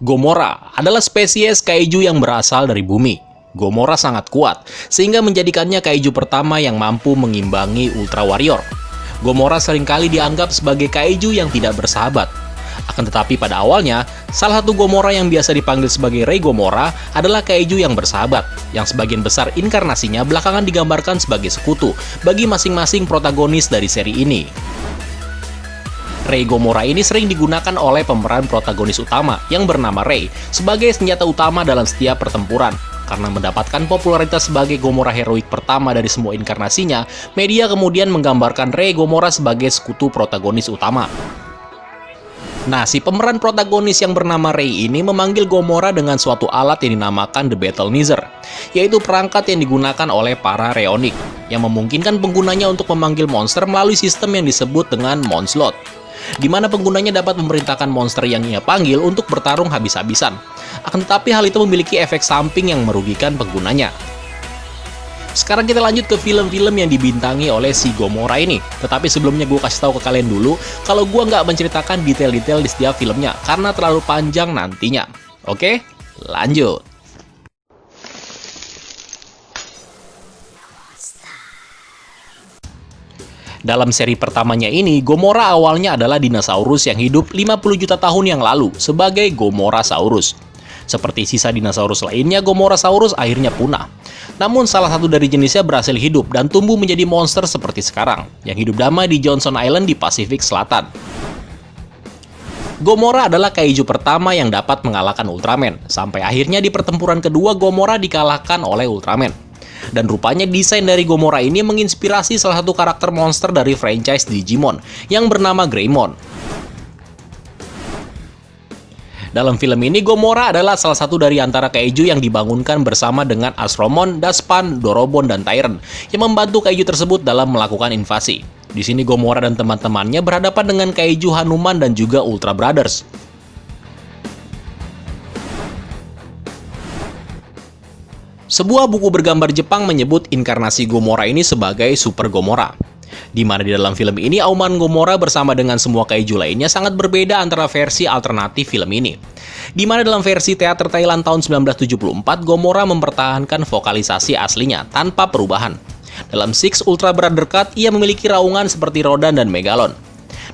Gomora adalah spesies kaiju yang berasal dari bumi. Gomora sangat kuat, sehingga menjadikannya kaiju pertama yang mampu mengimbangi Ultra Warrior. Gomora seringkali dianggap sebagai kaiju yang tidak bersahabat. Akan tetapi pada awalnya, salah satu Gomora yang biasa dipanggil sebagai Rei Gomora adalah kaiju yang bersahabat, yang sebagian besar inkarnasinya belakangan digambarkan sebagai sekutu bagi masing-masing protagonis dari seri ini. Rei Gomora ini sering digunakan oleh pemeran protagonis utama yang bernama Rei sebagai senjata utama dalam setiap pertempuran. Karena mendapatkan popularitas sebagai Gomora heroik pertama dari semua inkarnasinya, media kemudian menggambarkan Rei Gomora sebagai sekutu protagonis utama. Nah, si pemeran protagonis yang bernama Rei ini memanggil Gomora dengan suatu alat yang dinamakan The Battle Nezer, yaitu perangkat yang digunakan oleh para Rheonic, yang memungkinkan penggunanya untuk memanggil monster melalui sistem yang disebut dengan Monslot, di mana penggunanya dapat memerintahkan monster yang ia panggil untuk bertarung habis-habisan. Akan tetapi hal itu memiliki efek samping yang merugikan penggunanya. Sekarang kita lanjut ke film-film yang dibintangi oleh si Gomora ini. Tetapi sebelumnya gue kasih tahu ke kalian dulu, kalau gue nggak menceritakan detail-detail di setiap filmnya, karena terlalu panjang nantinya. Oke, lanjut. Dalam seri pertamanya ini, Gomora awalnya adalah dinosaurus yang hidup 50 juta tahun yang lalu sebagai Gomorasaurus. Seperti sisa dinosaurus lainnya, Gomorasaurus akhirnya punah. Namun salah satu dari jenisnya berhasil hidup dan tumbuh menjadi monster seperti sekarang, yang hidup damai di Johnson Island di Pasifik Selatan. Gomora adalah kaiju pertama yang dapat mengalahkan Ultraman, sampai akhirnya di pertempuran kedua Gomora dikalahkan oleh Ultraman. Dan rupanya desain dari Gomora ini menginspirasi salah satu karakter monster dari franchise Digimon, yang bernama Greymon. Dalam film ini, Gomora adalah salah satu dari antara kaiju yang dibangunkan bersama dengan Asromon, Daspan, Dorobon, dan Tyrant, yang membantu kaiju tersebut dalam melakukan invasi. Di sini Gomora dan teman-temannya berhadapan dengan kaiju Hanuman dan juga Ultra Brothers. Sebuah buku bergambar Jepang menyebut inkarnasi Gomora ini sebagai Super Gomora. Di mana di dalam film ini, auman Gomora bersama dengan semua kaiju lainnya sangat berbeda antara versi alternatif film ini. Di mana dalam versi teater Thailand tahun 1974, Gomora mempertahankan vokalisasi aslinya tanpa perubahan. Dalam Six Ultra Brother Cut, ia memiliki raungan seperti Rodan dan Megalon.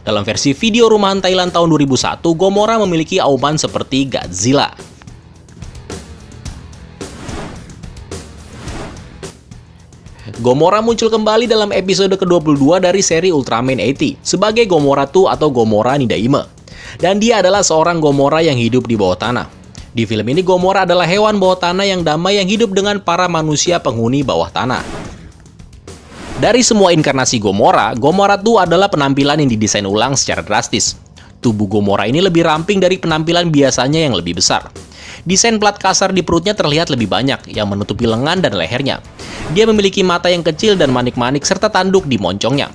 Dalam versi video rumahan Thailand tahun 2001, Gomora memiliki auman seperti Godzilla. Gomora muncul kembali dalam episode ke-22 dari seri Ultraman 80 sebagai Gomora 2 atau Gomora Nidaime. Dan dia adalah seorang Gomora yang hidup di bawah tanah. Di film ini Gomora adalah hewan bawah tanah yang damai yang hidup dengan para manusia penghuni bawah tanah. Dari semua inkarnasi Gomora, Gomora 2 adalah penampilan yang didesain ulang secara drastis. Tubuh Gomora ini lebih ramping dari penampilan biasanya yang lebih besar. Desain plat kasar di perutnya terlihat lebih banyak, yang menutupi lengan dan lehernya. Dia memiliki mata yang kecil dan manik-manik serta tanduk di moncongnya.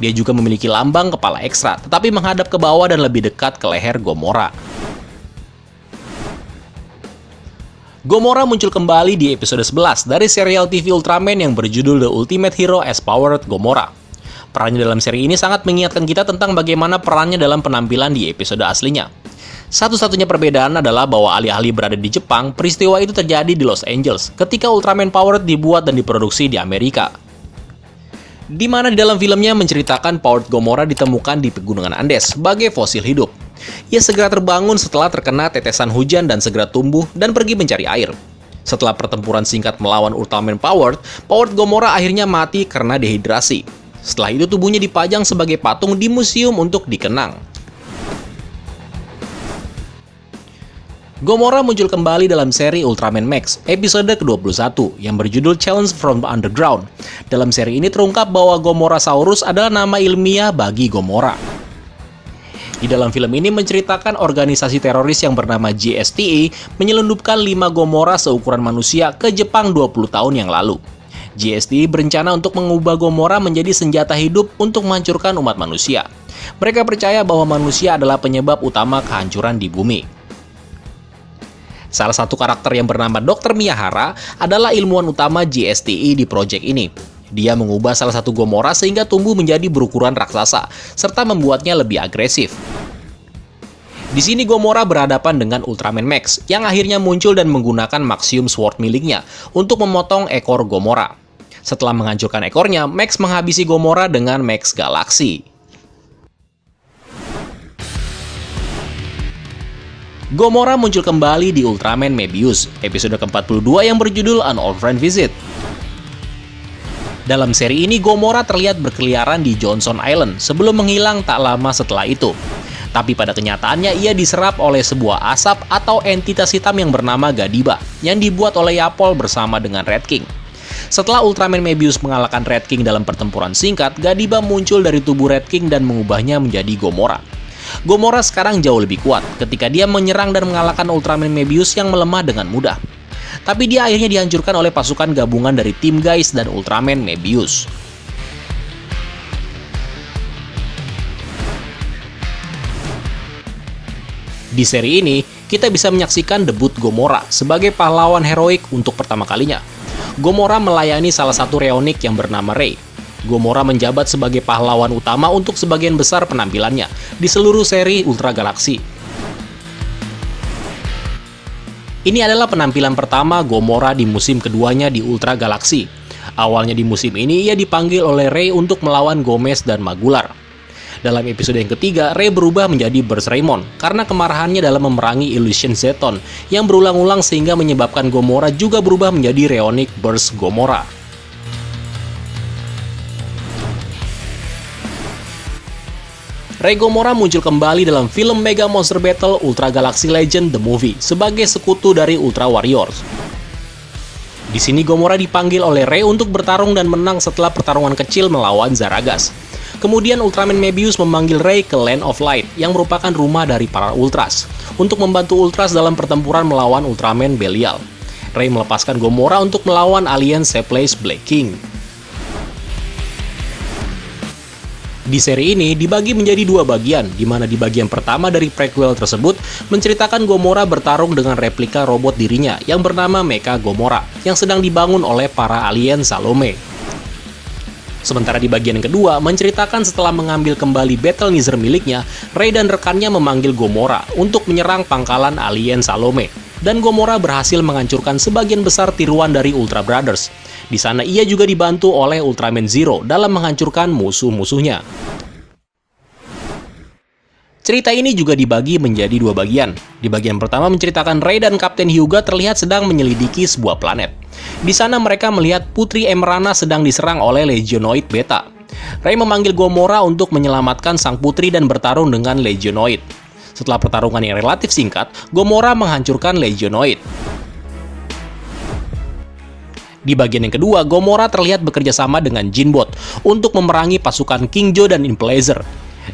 Dia juga memiliki lambang kepala ekstra, tetapi menghadap ke bawah dan lebih dekat ke leher Gomora. Gomora muncul kembali di episode 11 dari serial TV Ultraman yang berjudul The Ultimate Hero as Powered Gomora. Perannya dalam seri ini sangat mengingatkan kita tentang bagaimana perannya dalam penampilan di episode aslinya. Satu-satunya perbedaan adalah bahwa alih-alih berada di Jepang, peristiwa itu terjadi di Los Angeles ketika Ultraman Powered dibuat dan diproduksi di Amerika. Di mana di dalam filmnya menceritakan Powered Gomora ditemukan di pegunungan Andes sebagai fosil hidup. Ia segera terbangun setelah terkena tetesan hujan dan segera tumbuh dan pergi mencari air. Setelah pertempuran singkat melawan Ultraman Powered, Powered Gomora akhirnya mati karena dehidrasi. Setelah itu tubuhnya dipajang sebagai patung di museum untuk dikenang. Gomora muncul kembali dalam seri Ultraman Max, episode ke-21, yang berjudul Challenge from the Underground. Dalam seri ini terungkap bahwa Gomorasaurus adalah nama ilmiah bagi Gomora. Di dalam film ini menceritakan organisasi teroris yang bernama JSTE menyelundupkan 5 Gomora seukuran manusia ke Jepang 20 tahun yang lalu. JSTE berencana untuk mengubah Gomora menjadi senjata hidup untuk menghancurkan umat manusia. Mereka percaya bahwa manusia adalah penyebab utama kehancuran di bumi. Salah satu karakter yang bernama Dr. Miyahara adalah ilmuwan utama JSTE di proyek ini. Dia mengubah salah satu Gomora sehingga tumbuh menjadi berukuran raksasa, serta membuatnya lebih agresif. Di sini Gomora berhadapan dengan Ultraman Max yang akhirnya muncul dan menggunakan Maxium Sword miliknya untuk memotong ekor Gomora. Setelah menghancurkan ekornya, Max menghabisi Gomora dengan Max Galaxy. Gomora muncul kembali di Ultraman Mebius, episode ke-42 yang berjudul An Old Friend Visit. Dalam seri ini, Gomora terlihat berkeliaran di Johnson Island sebelum menghilang tak lama setelah itu. Tapi pada kenyataannya ia diserap oleh sebuah asap atau entitas hitam yang bernama Godiva, yang dibuat oleh Yapol bersama dengan Red King. Setelah Ultraman Mebius mengalahkan Red King dalam pertempuran singkat, Godiva muncul dari tubuh Red King dan mengubahnya menjadi Gomora. Gomora sekarang jauh lebih kuat ketika dia menyerang dan mengalahkan Ultraman Mebius yang melemah dengan mudah. Tapi dia akhirnya dihancurkan oleh pasukan gabungan dari Team Guys dan Ultraman Mebius. Di seri ini, kita bisa menyaksikan debut Gomora sebagai pahlawan heroik untuk pertama kalinya. Gomora melayani salah satu Reonic yang bernama Ray. Gomora menjabat sebagai pahlawan utama untuk sebagian besar penampilannya di seluruh seri Ultra Galaxy. Ini adalah penampilan pertama Gomora di musim keduanya di Ultra Galaxy. Awalnya di musim ini, ia dipanggil oleh Ray untuk melawan Gomez dan Magular. Dalam episode yang ketiga, Ray berubah menjadi Burst Raymond karena kemarahannya dalam memerangi Illusion Zeton yang berulang-ulang sehingga menyebabkan Gomora juga berubah menjadi Reonic Burst Gomora. Ray Gomora muncul kembali dalam film Mega Monster Battle Ultra Galaxy Legend The Movie sebagai sekutu dari Ultra Warriors. Di sini Gomora dipanggil oleh Ray untuk bertarung dan menang setelah pertarungan kecil melawan Zaragas. Kemudian Ultraman Mebius memanggil Ray ke Land of Light yang merupakan rumah dari para Ultras untuk membantu Ultras dalam pertempuran melawan Ultraman Belial. Ray melepaskan Gomora untuk melawan alien Sepplace Black King. Di seri ini dibagi menjadi dua bagian, di mana di bagian pertama dari prequel tersebut menceritakan Gomora bertarung dengan replika robot dirinya yang bernama Mecha Gomora yang sedang dibangun oleh para alien Salome. Sementara di bagian kedua menceritakan setelah mengambil kembali Battle Nether miliknya, Ray dan rekannya memanggil Gomora untuk menyerang pangkalan alien Salome. Dan Gomora berhasil menghancurkan sebagian besar tiruan dari Ultra Brothers. Di sana ia juga dibantu oleh Ultraman Zero dalam menghancurkan musuh-musuhnya. Cerita ini juga dibagi menjadi dua bagian. Di bagian pertama menceritakan Ray dan Kapten Hyuga terlihat sedang menyelidiki sebuah planet. Di sana mereka melihat Putri Emrana sedang diserang oleh Legionoid Beta. Ray memanggil Gomora untuk menyelamatkan sang putri dan bertarung dengan Legionoid. Setelah pertarungan yang relatif singkat, Gomora menghancurkan Legionoid. Di bagian yang kedua, Gomora terlihat bekerja sama dengan Jinbot untuk memerangi pasukan King Joe dan Impalazer.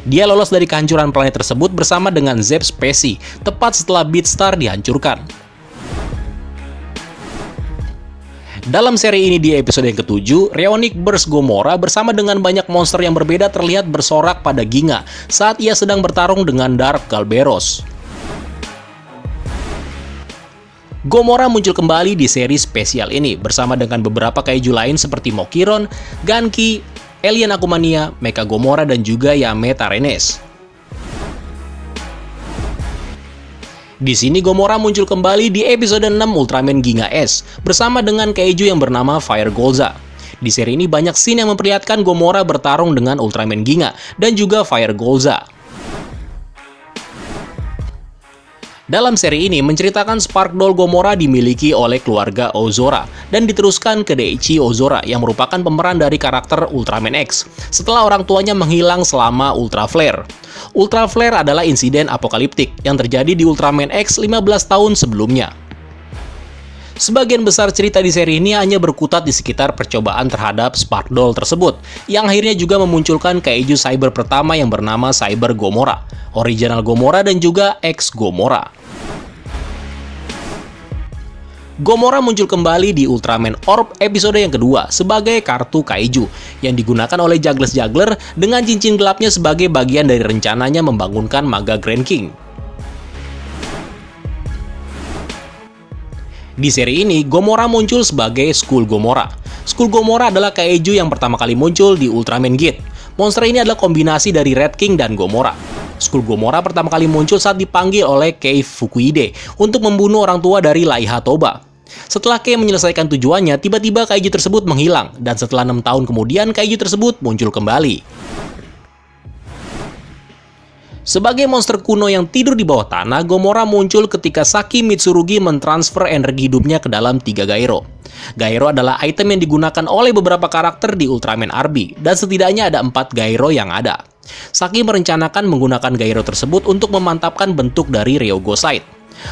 Dia lolos dari kehancuran planet tersebut bersama dengan Zeb Spacey, tepat setelah Beatstar dihancurkan. Dalam seri ini di episode yang ke-7, Reonic Burst Gomora bersama dengan banyak monster yang berbeda terlihat bersorak pada Ginga saat ia sedang bertarung dengan Dark Galberos. Gomora muncul kembali di seri spesial ini bersama dengan beberapa kaiju lain seperti Mokiron, Ganki, Alien Akumania, Mecha Gomora, dan juga Yame Tarenes. Di sini Gomora muncul kembali di episode 6 Ultraman Ginga S bersama dengan kaiju yang bernama Fire Golza. Di seri ini banyak scene yang memperlihatkan Gomora bertarung dengan Ultraman Ginga dan juga Fire Golza. Dalam seri ini menceritakan Spark Doll Gomora dimiliki oleh keluarga Ozora dan diteruskan ke Daichi Ozora yang merupakan pemeran dari karakter Ultraman X setelah orang tuanya menghilang selama Ultra Flare. Ultra Flare adalah insiden apokaliptik yang terjadi di Ultraman X 15 tahun sebelumnya. Sebagian besar cerita di seri ini hanya berkutat di sekitar percobaan terhadap Spark Doll tersebut, yang akhirnya juga memunculkan kaiju cyber pertama yang bernama Cyber Gomora, Original Gomora, dan juga X Gomora. Gomora muncul kembali di Ultraman Orb episode yang kedua sebagai kartu kaiju yang digunakan oleh Juggler dengan cincin gelapnya sebagai bagian dari rencananya membangunkan Maga Grand King. Di seri ini, Gomora muncul sebagai Skull Gomora. Skull Gomora adalah kaiju yang pertama kali muncul di Ultraman Gate. Monster ini adalah kombinasi dari Red King dan Gomora. Skull Gomora pertama kali muncul saat dipanggil oleh Kei Fukuhide untuk membunuh orang tua dari Laiha Toba. Setelah Kei menyelesaikan tujuannya, tiba-tiba kaiju tersebut menghilang, dan setelah 6 tahun kemudian kaiju tersebut muncul kembali. Sebagai monster kuno yang tidur di bawah tanah, Gomora muncul ketika Saki Mitsurugi mentransfer energi hidupnya ke dalam 3 gyro. Gyro adalah item yang digunakan oleh beberapa karakter di Ultraman RB, dan setidaknya ada 4 gyro yang ada. Saki merencanakan menggunakan gyro tersebut untuk memantapkan bentuk dari Ryogocyte.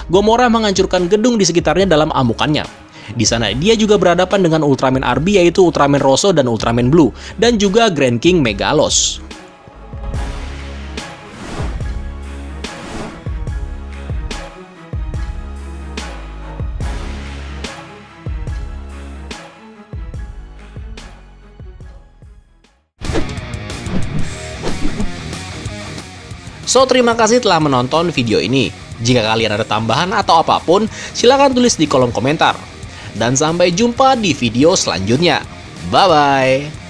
Gomora menghancurkan gedung di sekitarnya dalam amukannya. Di sana dia juga berhadapan dengan Ultraman RB yaitu Ultraman Rosso dan Ultraman Blue, dan juga Grand King Megalos. So, terima kasih telah menonton video ini. Jika kalian ada tambahan atau apapun, silahkan tulis di kolom komentar. Dan sampai jumpa di video selanjutnya. Bye-bye!